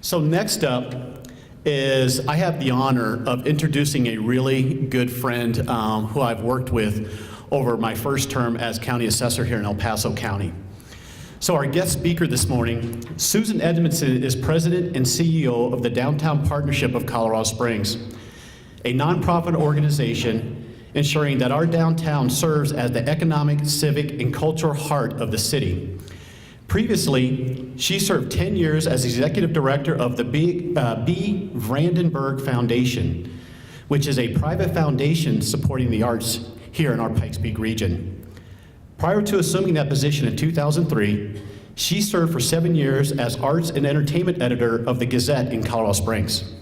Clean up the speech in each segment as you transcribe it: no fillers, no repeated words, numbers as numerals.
So next up is I have the honor of introducing a really good friend who I've worked with over my first term as county assessor here in El Paso County. So our guest speaker this morning, Susan Edmondson, is president and CEO of the Downtown Partnership of Colorado Springs, a nonprofit organization ensuring that our downtown serves as the economic, civic, and cultural heart of the city. Previously, she served 10 years as executive director of the B. Brandenburg Foundation, which is a private foundation supporting the arts here in our Pikes Peak region. Prior to assuming that position in 2003, she served for 7 years as arts and entertainment editor of the Gazette in Colorado Springs.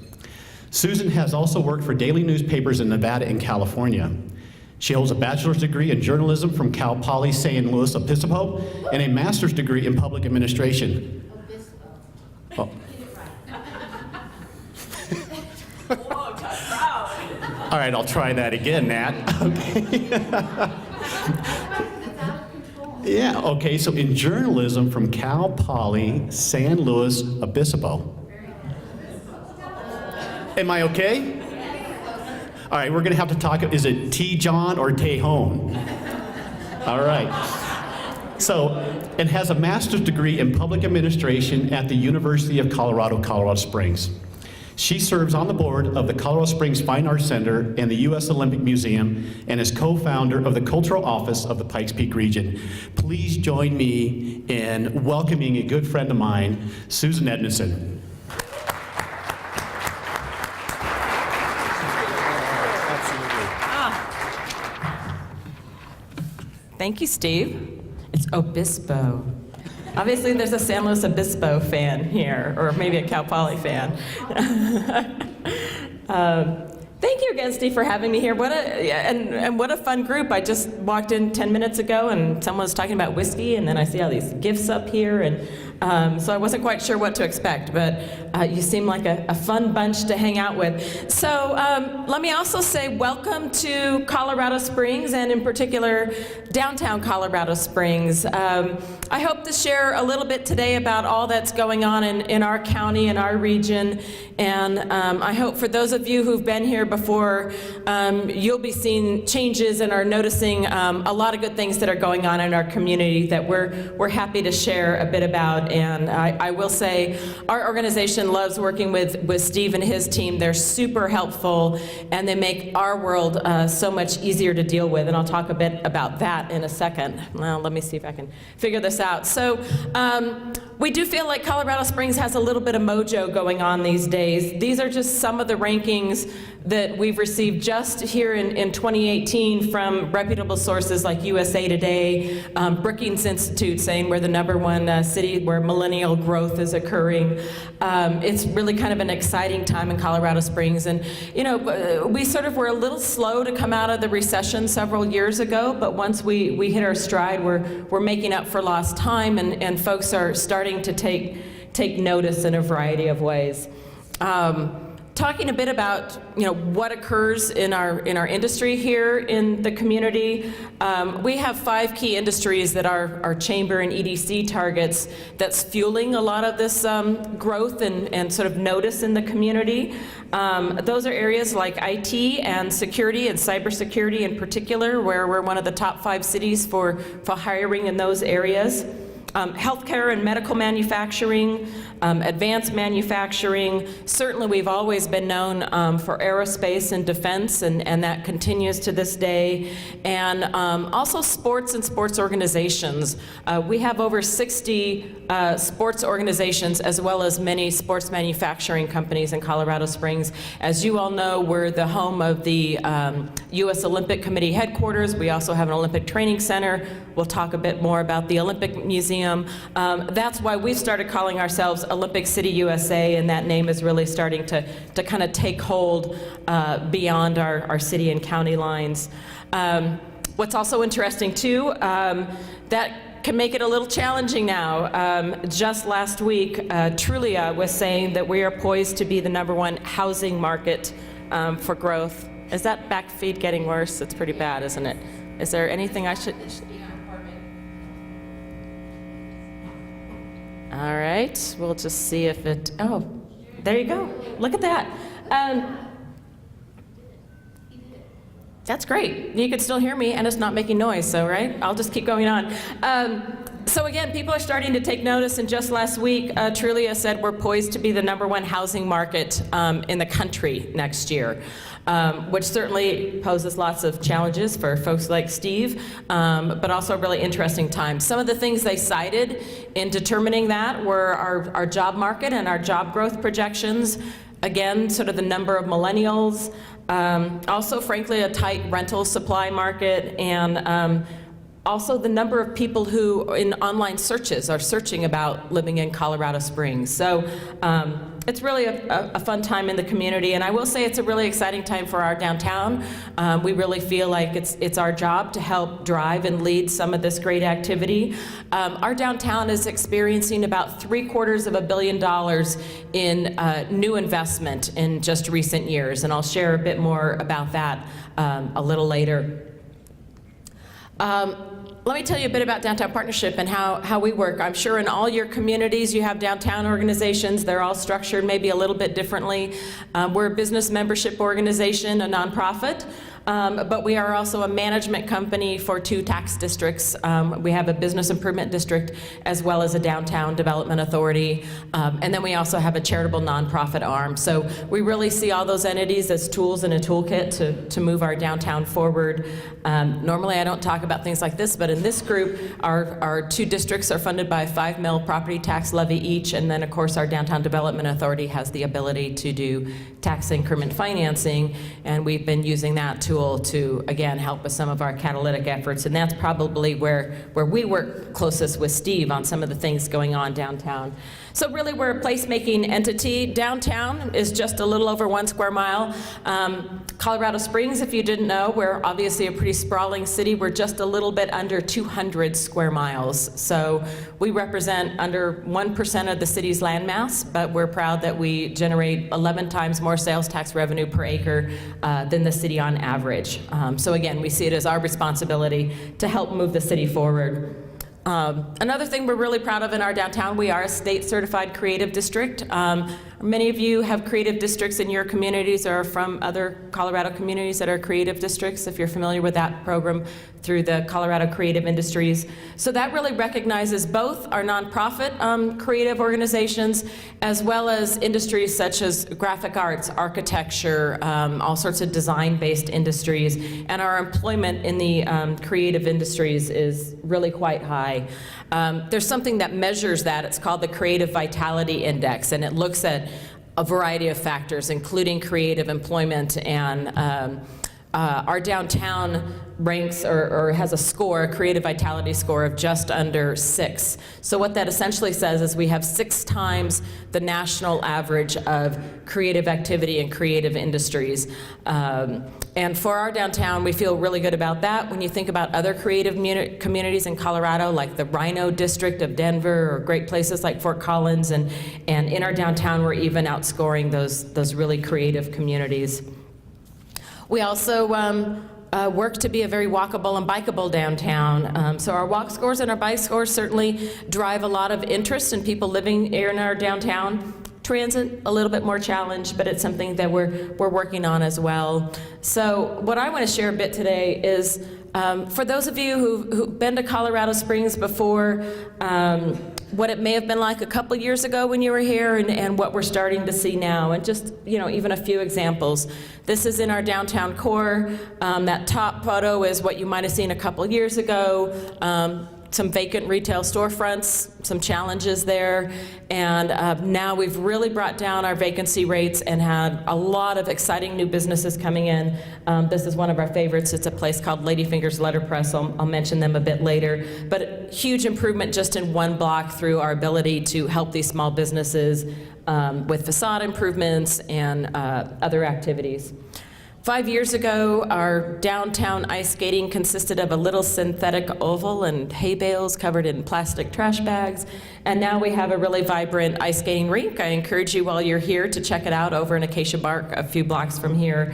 Susan has also worked for daily newspapers in Nevada and California. She holds a bachelor's degree in journalism from Cal Poly San Luis Obispo and a master's degree in public administration. Oh. All right, I'll try that again, Nat. Okay. Yeah, okay, so in journalism from Cal Poly San Luis Obispo. Am I okay? All right, we're gonna have to talk, is it T-John or Tejon? All right. So, and has a master's degree in public administration at the University of Colorado, Colorado Springs. She serves on the board of the Colorado Springs Fine Arts Center and the U.S. Olympic Museum and is co-founder of the Cultural Office of the Pikes Peak region. Please join me in welcoming a good friend of mine, Susan Edmondson. Thank you, Steve. It's Obispo. Obviously, there's a San Luis Obispo fan here, or maybe a Cal Poly fan. Thank you again, Steve, for having me here. What a fun group. I just walked in 10 minutes ago, and someone was talking about whiskey, and then I see all these gifts up here, and so I wasn't quite sure what to expect, but you seem like a fun bunch to hang out with. So let me also say welcome to Colorado Springs, and in particular, downtown Colorado Springs. I hope to share a little bit today about all that's going on in our county and our region, and I hope for those of you who've been here before, you'll be seeing changes and are noticing a lot of good things that are going on in our community that we're happy to share a bit about. And I will say our organization loves working with Steve and his team. They're super helpful, and they make our world so much easier to deal with. And I'll talk a bit about that in a second. Well, let me see if I can figure this out. So we do feel like Colorado Springs has a little bit of mojo going on these days. These are just some of the rankings that we've received just here in 2018 from reputable sources like USA Today, Brookings Institute saying we're the #1 city where millennial growth is occurring. It's really kind of an exciting time in Colorado Springs. And you know, we sort of were a little slow to come out of the recession several years ago, but once we hit our stride, we're making up for lost time, and folks are starting to take notice in a variety of ways. Talking a bit about what occurs in our industry here in the community, we have 5 key industries that our chamber and EDC targets that's fueling a lot of this growth and sort of notice in the community. Those are areas like IT and security and cybersecurity in particular, where we're one of the top 5 cities for hiring in those areas. Healthcare and medical manufacturing, advanced manufacturing. Certainly we've always been known for aerospace and defense, and that continues to this day. And also sports and sports organizations. We have over 60 sports organizations as well as many sports manufacturing companies in Colorado Springs. As you all know, we're the home of the U.S. Olympic Committee headquarters. We also have an Olympic Training Center. We'll talk a bit more about the Olympic Museum. That's why we started calling ourselves Olympic City USA, and that name is really starting to kind of take hold beyond our city and county lines. What's also interesting too, that can make it a little challenging now. Just last week, Trulia was saying that we are poised to be the #1 housing market for growth. Is that back feed getting worse? It's pretty bad, isn't it? Is there anything I should? All right, we'll just see if it, oh, There you go. Look at that. That's great. You can still hear me, and it's not making noise, so, right? I'll just keep going on. So again, people are starting to take notice, and just last week, Trulia said we're poised to be the #1 housing market in the country next year, which certainly poses lots of challenges for folks like Steve, but also a really interesting time. Some of the things they cited in determining that were our job market and our job growth projections. Again, sort of the number of millennials, also, frankly, a tight rental supply market, and also the number of people who, in online searches, are searching about living in Colorado Springs. So it's really a fun time in the community, and I will say it's a really exciting time for our downtown. We really feel like it's our job to help drive and lead some of this great activity. Our downtown is experiencing about $750 million in new investment in just recent years, and I'll share a bit more about that a little later. Let me tell you a bit about Downtown Partnership and how we work. I'm sure in all your communities you have downtown organizations. They're all structured maybe a little bit differently. We're a business membership organization, a nonprofit. But we are also a management company for 2 tax districts. We have a business improvement district as well as a downtown development authority. And then we also have a charitable nonprofit arm. So we really see all those entities as tools in a toolkit to move our downtown forward. Normally I don't talk about things like this, but in this group, our 2 districts are funded by a $5 million property tax levy each. And then of course our downtown development authority has the ability to do tax increment financing. And we've been using that tool to, again, help with some of our catalytic efforts. And that's probably where we work closest with Steve on some of the things going on downtown. So really, we're a placemaking entity. Downtown is just a little over 1 square mile. Colorado Springs, if you didn't know, we're obviously a pretty sprawling city. We're just a little bit under 200 square miles. So we represent under 1% of the city's landmass, but we're proud that we generate 11 times more sales tax revenue per acre than the city on average. So again, we see it as our responsibility to help move the city forward. Another thing we're really proud of in our downtown, we are a state-certified creative district. Many of you have creative districts in your communities or from other Colorado communities that are creative districts, if you're familiar with that program through the Colorado Creative Industries. So that really recognizes both our nonprofit creative organizations as well as industries such as graphic arts, architecture, all sorts of design-based industries, and our employment in the creative industries is really quite high. There's something that measures that. It's called the Creative Vitality Index, and it looks at a variety of factors, including creative employment, and our downtown ranks or has a score, a creative vitality score of just under 6. So what that essentially says is we have 6 times the national average of creative activity in creative industries. And for our downtown, we feel really good about that. When you think about other creative communities in Colorado, like the Rhino District of Denver, or great places like Fort Collins, and in our downtown, we're even outscoring those really creative communities. We also work to be a very walkable and bikeable downtown. So our walk scores and our bike scores certainly drive a lot of interest in people living here in our downtown. Transit, a little bit more challenged, but it's something that we're working on as well. So what I want to share a bit today is, for those of you who've been to Colorado Springs before, what it may have been like a couple years ago when you were here, and what we're starting to see now, and just, even a few examples. This is in our downtown core. That top photo is what you might have seen a couple years ago. Some vacant retail storefronts, some challenges there, and now we've really brought down our vacancy rates and had a lot of exciting new businesses coming in. This is one of our favorites. It's a place called Ladyfinger's Letterpress. I'll mention them a bit later, but huge improvement just in 1 block through our ability to help these small businesses with facade improvements and other activities. 5 years ago, our downtown ice skating consisted of a little synthetic oval and hay bales covered in plastic trash bags. And now we have a really vibrant ice skating rink. I encourage you while you're here to check it out over in Acacia Park, a few blocks from here.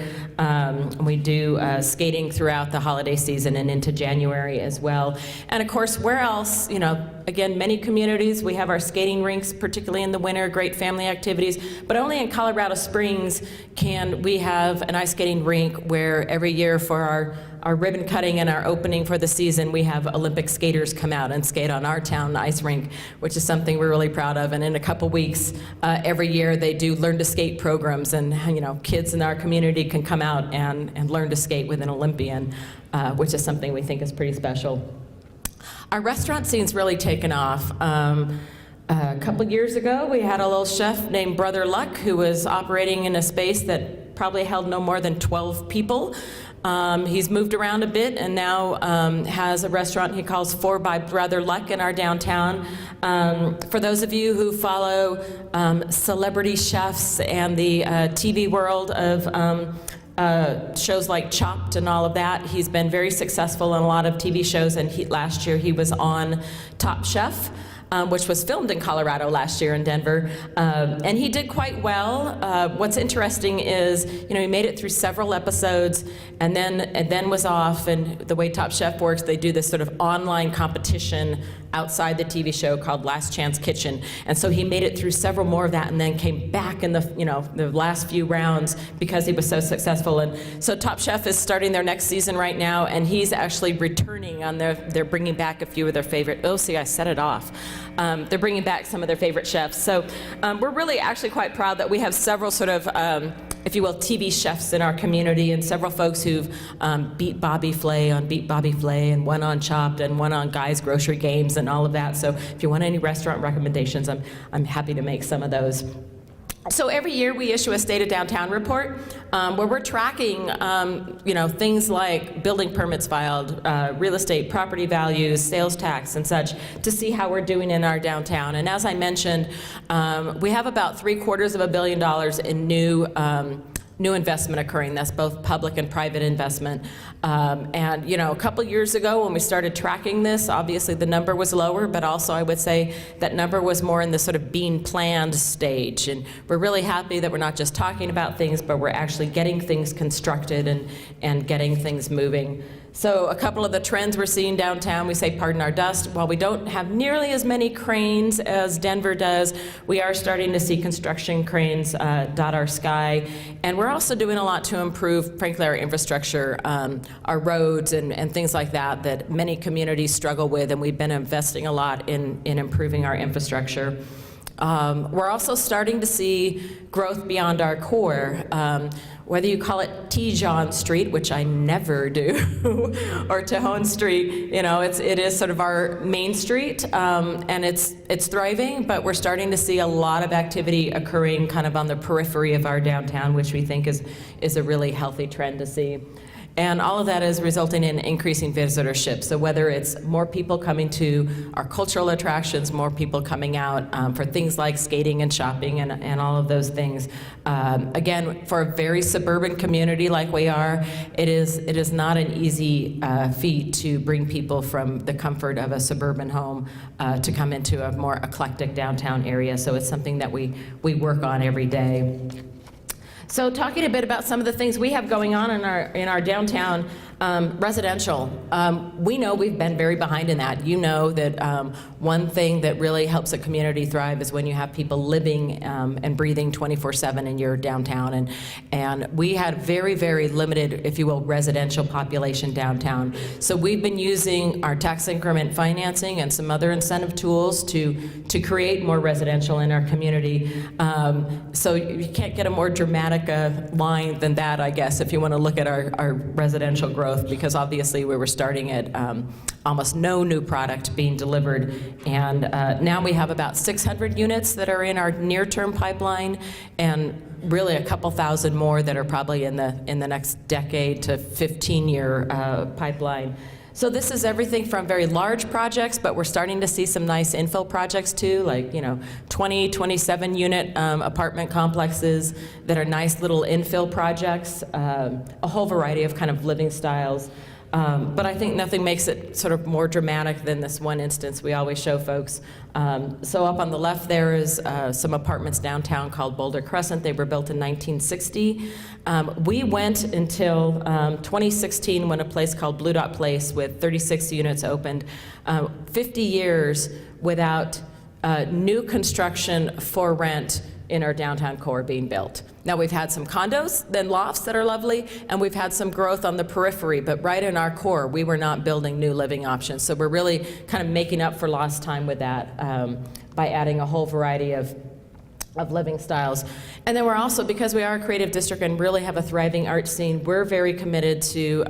We do skating throughout the holiday season and into January as well. And of course, where else, again, many communities, we have our skating rinks, particularly in the winter, great family activities, but only in Colorado Springs can we have an ice skating rink where every year for our ribbon cutting and our opening for the season, we have Olympic skaters come out and skate on our town ice rink, which is something we're really proud of. And in a couple weeks, every year they do learn to skate programs, and kids in our community can come out and learn to skate with an Olympian, which is something we think is pretty special. Our restaurant scene's really taken off. A couple years ago, we had a little chef named Brother Luck who was operating in a space that probably held no more than 12 people. He's moved around a bit and now has a restaurant he calls 4 by Brother Luck in our downtown. For those of you who follow celebrity chefs and the TV world of shows like Chopped and all of that, he's been very successful in a lot of TV shows, and last year he was on Top Chef, which was filmed in Colorado last year in Denver, and he did quite well. What's interesting is, he made it through several episodes, and then was off. And the way Top Chef works, they do this sort of online competition outside the TV show called Last Chance Kitchen, and so he made it through several more of that, and then came back in the last few rounds because he was so successful. And so Top Chef is starting their next season right now, and he's actually returning on they're bringing back a few of their favorite. Oh, see, I set it off. They're bringing back some of their favorite chefs. So we're really actually quite proud that we have several sort of, if you will, TV chefs in our community, and several folks who've beat Bobby Flay on Beat Bobby Flay, and one on Chopped, and one on Guy's Grocery Games, and all of that. So if you want any restaurant recommendations, I'm happy to make some of those. So every year we issue a State of Downtown report where we're tracking, things like building permits filed, real estate, property values, sales tax, and such, to see how we're doing in our downtown. And as I mentioned, we have about $750 million in new investment occurring. That's both public and private investment. And a couple years ago when we started tracking this, obviously the number was lower, but also I would say that number was more in the sort of being planned stage. And we're really happy that we're not just talking about things, but we're actually getting things constructed and getting things moving. So a couple of the trends we're seeing downtown, we say pardon our dust. While we don't have nearly as many cranes as Denver does, we are starting to see construction cranes dot our sky. And we're also doing a lot to improve, frankly, our infrastructure, our roads and things like that many communities struggle with, and we've been investing a lot in improving our infrastructure. We're also starting to see growth beyond our core. Whether you call it T. John Street, which I never do, or Tejon Street, it is sort of our main street, and it's thriving, but we're starting to see a lot of activity occurring kind of on the periphery of our downtown, which we think is a really healthy trend to see. And all of that is resulting in increasing visitorship. So whether it's more people coming to our cultural attractions, more people coming out for things like skating and shopping and all of those things. Again, for a very suburban community like we are, it is not an easy feat to bring people from the comfort of a suburban home to come into a more eclectic downtown area. So it's something that we work on every day. So talking a bit about some of the things we have going on in our downtown residential. We know we've been very behind in that. You know that one thing that really helps a community thrive is when you have people living and breathing 24/7 in your downtown. And we had very, very limited, if you will, residential population downtown. So we've been using our tax increment financing and some other incentive tools to create more residential in our community. So you can't get a more dramatic line than that, I guess, if you want to look at our residential growth, because obviously we were starting at almost no new product being delivered, and now we have about 600 units that are in our near-term pipeline, and really a couple thousand more that are probably in the next decade to 15-year pipeline. So this is everything from very large projects, but we're starting to see some nice infill projects too, like 20, 27 unit apartment complexes that are nice little infill projects, a whole variety of kind of living styles. But I think nothing makes it sort of more dramatic than this one instance we always show folks. So up on the left there is some apartments downtown called Boulder Crescent. They were built in 1960. We went until 2016 when a place called Blue Dot Place with 36 units opened. 50 years without new construction for rent in our downtown core being built. Now we've had some condos, then lofts that are lovely, and we've had some growth on the periphery, but right in our core, we were not building new living options. So we're really kind of making up for lost time with that by adding a whole variety of living styles. And then we're also, because we are a creative district and really have a thriving art scene, we're very committed to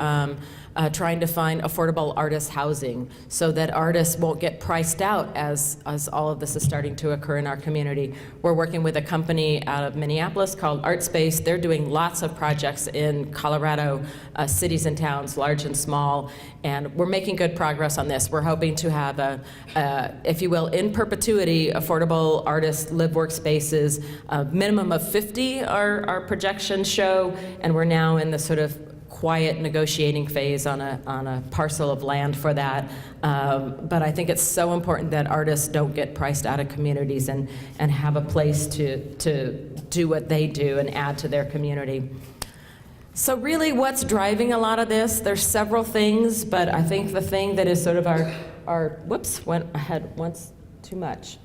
trying to find affordable artist housing so that artists won't get priced out as all of this is starting to occur in our community. We're working with a company out of Minneapolis called ArtSpace. They're doing lots of projects in Colorado, cities and towns, large and small, and we're making good progress on this. We're hoping to have if you will, in perpetuity, affordable artist live workspaces, a minimum of 50 our projections show, and we're now in the sort of quiet negotiating phase on a parcel of land for that. But I think it's so important that artists don't get priced out of communities and have a place to do what they do and add to their community. So really what's driving a lot of this, there's several things, but I think the thing that is sort of our whoops, went ahead once too much.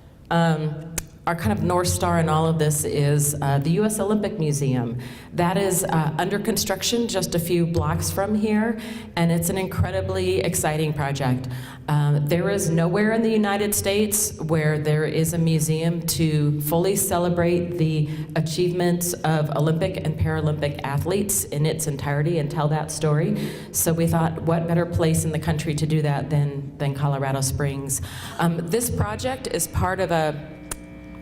Our kind of North Star in all of this is the U.S. Olympic Museum. That is under construction just a few blocks from here, and it's an incredibly exciting project. There is nowhere in the United States where there is a museum to fully celebrate the achievements of Olympic and Paralympic athletes in its entirety and tell that story. So we thought, what better place in the country to do that than Colorado Springs? This project is part of a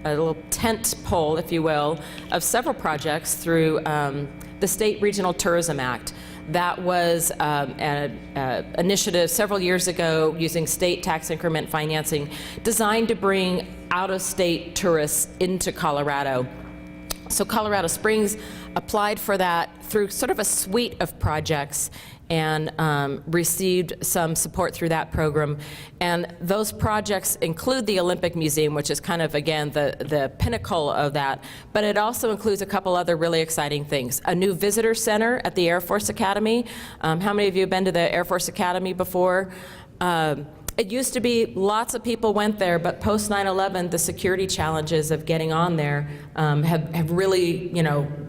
little tent pole, if you will, of several projects through the State Regional Tourism Act. That was an initiative several years ago using state tax increment financing designed to bring out-of-state tourists into Colorado. So Colorado Springs applied for that through sort of a suite of projects and received some support through that program. And those projects include the Olympic Museum, which is kind of, again, the pinnacle of that. But it also includes a couple other really exciting things. A new visitor center at the Air Force Academy. How many of you have been to the Air Force Academy before? It used to be lots of people went there, but post 9/11, the security challenges of getting on there have really,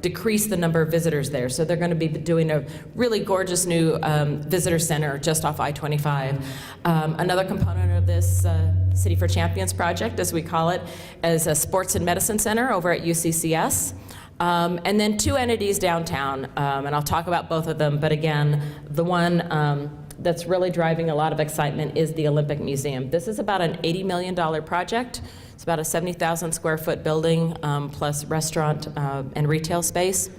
decreased the number of visitors there. So they're going to be doing a really gorgeous new visitor center just off I-25. Another component of this City for Champions project, as we call it, is a sports and medicine center over at UCCS. And then two entities downtown, and I'll talk about both of them, but again, the one that's really driving a lot of excitement is the Olympic Museum. This is about an $80 million project. It's about a 70,000 square foot building plus restaurant and retail space.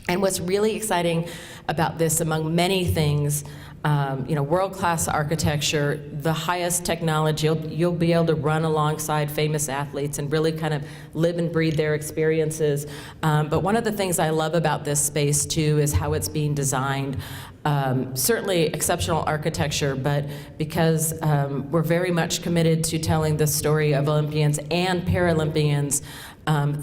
And what's really exciting about this, among many things, world-class architecture, the highest technology. You'll be able to run alongside famous athletes and really kind of live and breathe their experiences. But one of the things I love about this space, too, is how it's being designed. Certainly exceptional architecture, but because we're very much committed to telling the story of Olympians and Paralympians,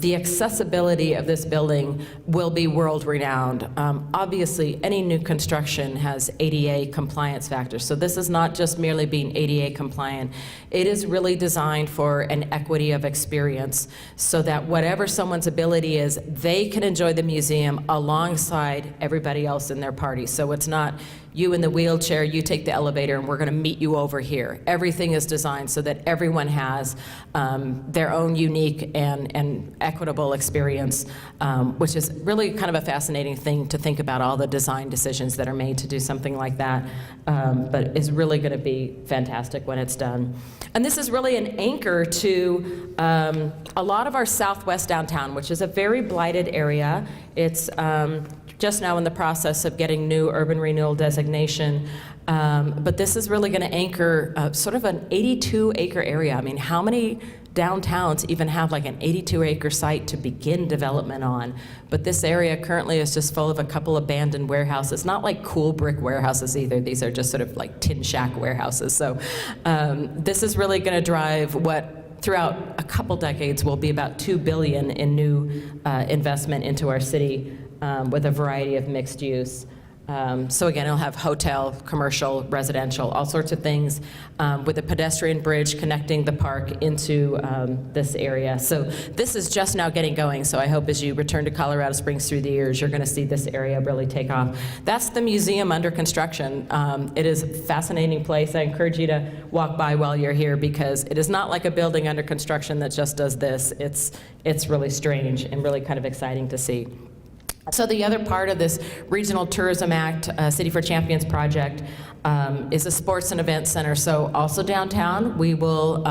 the accessibility of this building will be world-renowned. Obviously, any new construction has ADA compliance factors, so this is not just merely being ADA compliant. It is really designed for an equity of experience so that whatever someone's ability is, they can enjoy the museum alongside everybody else in their party. So it's not you in the wheelchair, you take the elevator, and we're going to meet you over here. Everything is designed so that everyone has their own unique and equitable experience, which is really kind of a fascinating thing to think about, all the design decisions that are made to do something like that, but is really going to be fantastic when it's done. And this is really an anchor to a lot of our southwest downtown, which is a very blighted area. It's just now in the process of getting new urban renewal designation. But this is really going to anchor sort of an 82-acre area. I mean, how many downtowns even have like an 82-acre site to begin development on? But this area currently is just full of a couple abandoned warehouses, not like cool brick warehouses either. These are just sort of like tin shack warehouses. So this is really going to drive what throughout a couple decades will be about $2 billion in new investment into our city with a variety of mixed use. So again, it'll have hotel, commercial, residential, all sorts of things, with a pedestrian bridge connecting the park into this area. So this is just now getting going, so I hope as you return to Colorado Springs through the years, you're going to see this area really take off. That's the museum under construction. It is a fascinating place. I encourage you to walk by while you're here, because it is not like a building under construction that just does this. It's really strange and really kind of exciting to see. So the other part of this Regional Tourism Act, City for Champions project, is a sports and event center. So also downtown, we will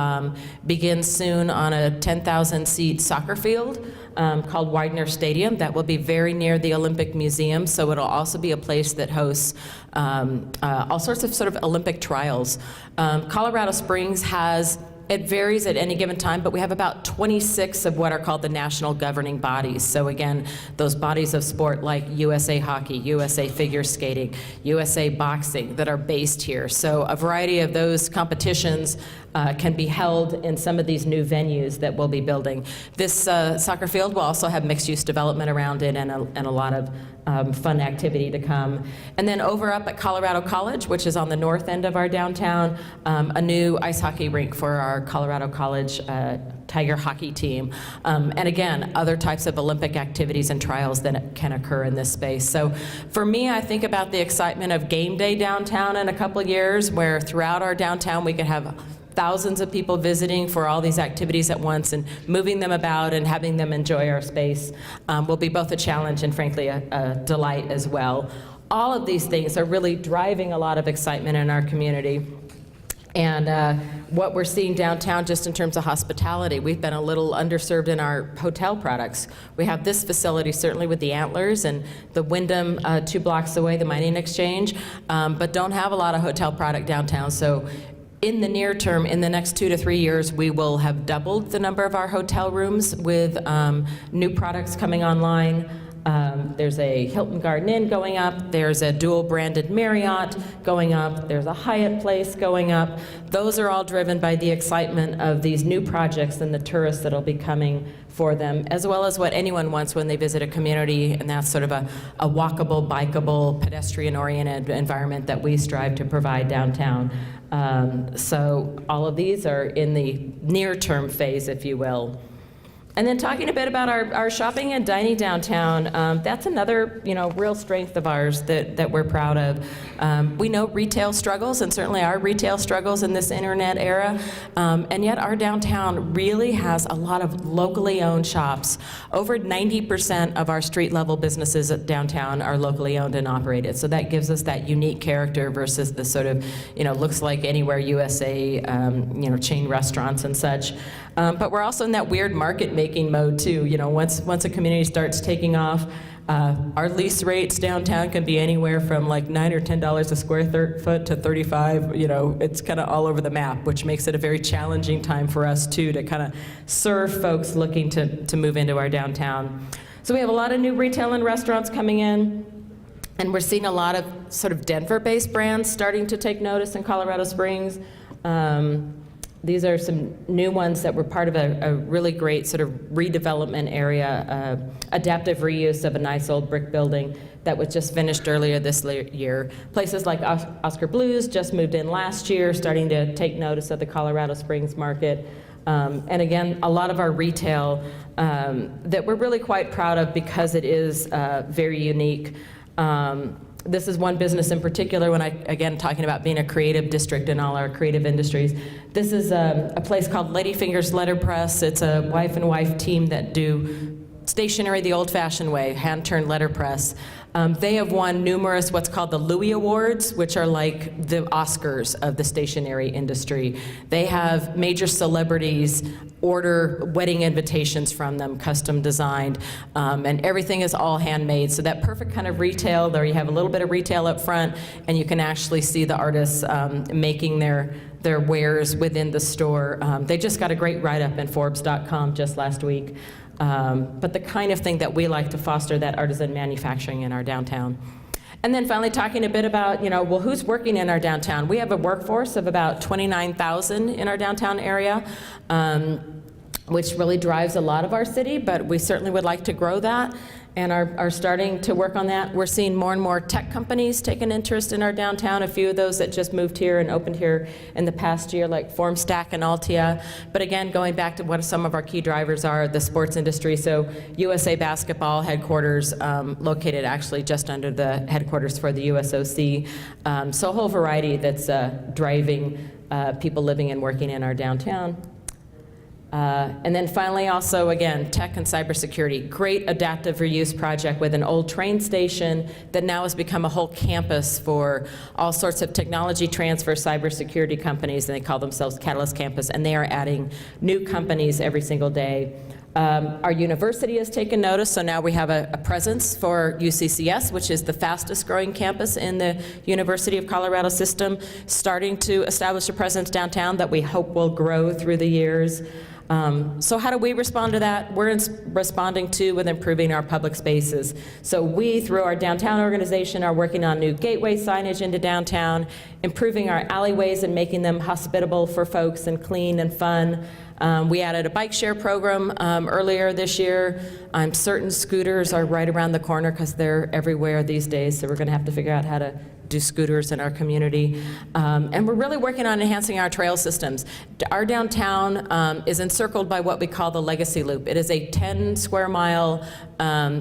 begin soon on a 10,000-seat soccer field called Widener Stadium that will be very near the Olympic Museum. So it'll also be a place that hosts all sorts of sort of Olympic trials. Colorado Springs has, it varies at any given time, but we have about 26 of what are called the national governing bodies. So again, those bodies of sport like USA Hockey, USA Figure Skating, USA Boxing that are based here. So a variety of those competitions can be held in some of these new venues that we'll be building. This soccer field will also have mixed-use development around it and a lot of fun activity to come. And then over up at Colorado College, which is on the north end of our downtown, a new ice hockey rink for our Colorado College Tiger hockey team. And again, other types of Olympic activities and trials that can occur in this space. So for me, I think about the excitement of game day downtown in a couple of years, where throughout our downtown we could have thousands of people visiting for all these activities at once, and moving them about and having them enjoy our space will be both a challenge and frankly a delight as well. All of these things are really driving a lot of excitement in our community. And what we're seeing downtown just in terms of hospitality, we've been a little underserved in our hotel products. We have this facility certainly with the Antlers and the Wyndham 2 blocks away, the Mining Exchange, but don't have a lot of hotel product downtown. So in the near term, in the next 2 to 3 years, we will have doubled the number of our hotel rooms with new products coming online. There's a Hilton Garden Inn going up, there's a dual-branded Marriott going up, there's a Hyatt Place going up. Those are all driven by the excitement of these new projects and the tourists that'll be coming for them, as well as what anyone wants when they visit a community, and that's sort of a walkable, bikeable, pedestrian-oriented environment that we strive to provide downtown. So all of these are in the near-term phase, if you will. And then talking a bit about our shopping and dining downtown, that's another real strength of ours that we're proud of. We know retail struggles, and certainly our retail struggles in this internet era, and yet our downtown really has a lot of locally owned shops. Over 90% of our street level businesses at downtown are locally owned and operated, so that gives us that unique character versus the sort of looks like anywhere USA chain restaurants and such. But we're also in that weird market making mode too. Once a community starts taking off, our lease rates downtown can be anywhere from like $9 or $10 a square foot to $35. It's kind of all over the map, which makes it a very challenging time for us too to kind of serve folks looking to move into our downtown. So we have a lot of new retail and restaurants coming in, and we're seeing a lot of sort of Denver-based brands starting to take notice in Colorado Springs. These are some new ones that were part of a really great sort of redevelopment area, adaptive reuse of a nice old brick building that was just finished earlier this year. Places like Oscar Blues just moved in last year, starting to take notice of the Colorado Springs market. And again, a lot of our retail that we're really quite proud of because it is very unique. This is one business in particular, when again, talking about being a creative district and all our creative industries. This is a place called Ladyfinger's Letterpress. It's a wife and wife team that do stationery the old-fashioned way, hand-turned letterpress. They have won numerous what's called the Louis Awards, which are like the Oscars of the stationery industry. They have major celebrities order wedding invitations from them, custom designed, and everything is all handmade. So that perfect kind of retail, there you have a little bit of retail up front, and you can actually see the artists making their wares within the store. They just got a great write-up in Forbes.com just last week. But the kind of thing that we like to foster, that artisan manufacturing in our downtown. And then finally talking a bit about, well, who's working in our downtown? We have a workforce of about 29,000 in our downtown area, which really drives a lot of our city, but we certainly would like to grow that and are starting to work on that. We're seeing more and more tech companies take an interest in our downtown, a few of those that just moved here and opened here in the past year, like Formstack and Altia. But again, going back to what some of our key drivers are, the sports industry. So USA Basketball headquarters, located actually just under the headquarters for the USOC. So a whole variety that's driving people living and working in our downtown. And then finally, also, again, tech and cybersecurity. Great adaptive reuse project with an old train station that now has become a whole campus for all sorts of technology transfer cybersecurity companies, and they call themselves Catalyst Campus, and they are adding new companies every single day. Our university has taken notice, so now we have a presence for UCCS, which is the fastest growing campus in the University of Colorado system, starting to establish a presence downtown that we hope will grow through the years. So how do we respond to that? We're responding to with improving our public spaces. So we, through our downtown organization, are working on new gateway signage into downtown, improving our alleyways and making them hospitable for folks and clean and fun. We added a bike share program earlier this year. I'm certain scooters are right around the corner because they're everywhere these days, so we're going to have to figure out how to do scooters in our community. And we're really working on enhancing our trail systems. Our downtown is encircled by what we call the Legacy Loop. It is a 10 square mile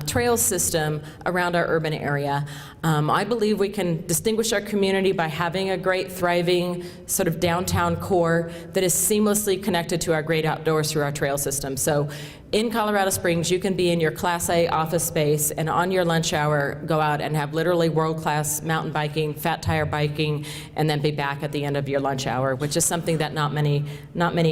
trail system around our urban area. I believe we can distinguish our community by having a great, thriving sort of downtown core that is seamlessly connected to our great outdoors through our trail system. So in Colorado Springs, you can be in your Class A office space and on your lunch hour go out and have literally world-class mountain biking, fat tire biking, and then be back at the end of your lunch hour, which is something that not many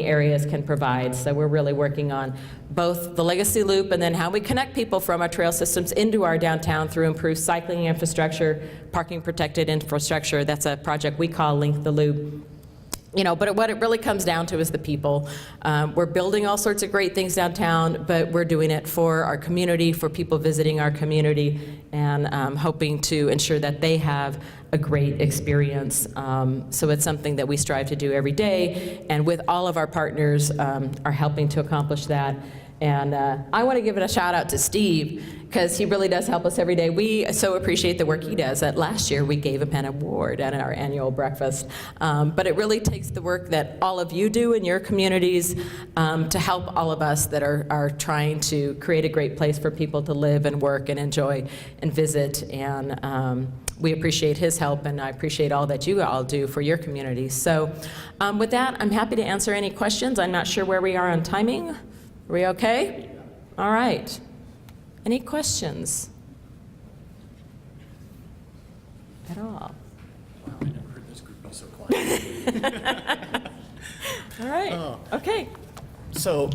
areas can provide. So we're really working on both the Legacy Loop and then how we connect people from our trail systems into our downtown through improved cycling infrastructure, parking protected infrastructure. That's a project we call Link the Loop. But what it really comes down to is the people. We're building all sorts of great things downtown, but we're doing it for our community, for people visiting our community, and hoping to ensure that they have a great experience. So it's something that we strive to do every day, and with all of our partners are helping to accomplish that. And I want to give it a shout out to Steve, because he really does help us every day. We so appreciate the work he does. That last year we gave him an award at our annual breakfast. But it really takes the work that all of you do in your communities to help all of us that are trying to create a great place for people to live and work and enjoy and visit. And we appreciate his help, and I appreciate all that you all do for your communities. So with that, I'm happy to answer any questions. I'm not sure where we are on timing. Are we okay? All right. Any questions at all? Wow, I never heard this group be so quiet. All right. Okay. So,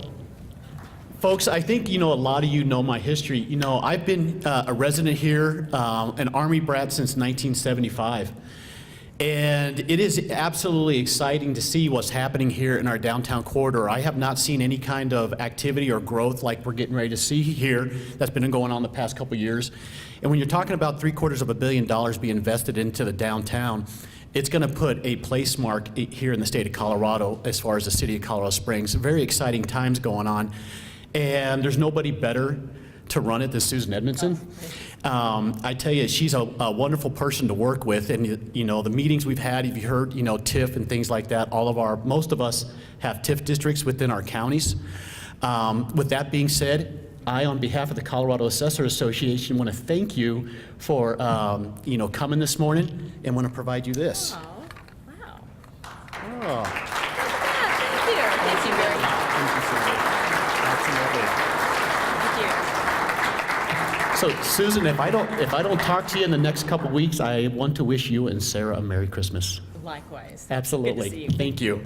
folks, I think, a lot of you know my history. I've been a resident here, an Army brat since 1975. And it is absolutely exciting to see what's happening here in our downtown corridor. I have not seen any kind of activity or growth like we're getting ready to see here that's been going on the past couple years. And when you're talking about $750 million being invested into the downtown, it's going to put a place mark here in the state of Colorado as far as the city of Colorado Springs. Very exciting times going on. And there's nobody better to run it than Susan Edmondson. I tell you, she's a wonderful person to work with, and the meetings we've had, if you heard, TIF and things like that, most of us have TIF districts within our counties. With that being said, I, on behalf of the Colorado Assessor Association, want to thank you for, coming this morning, and want to provide you this. Oh, wow. Oh. Yeah, thank you. Thank you very much. Thank you so much. Absolutely. Thank you. So Susan, if I don't talk to you in the next couple weeks, I want to wish you and Sarah a Merry Christmas. Likewise. Absolutely. Good to see you. Thank you.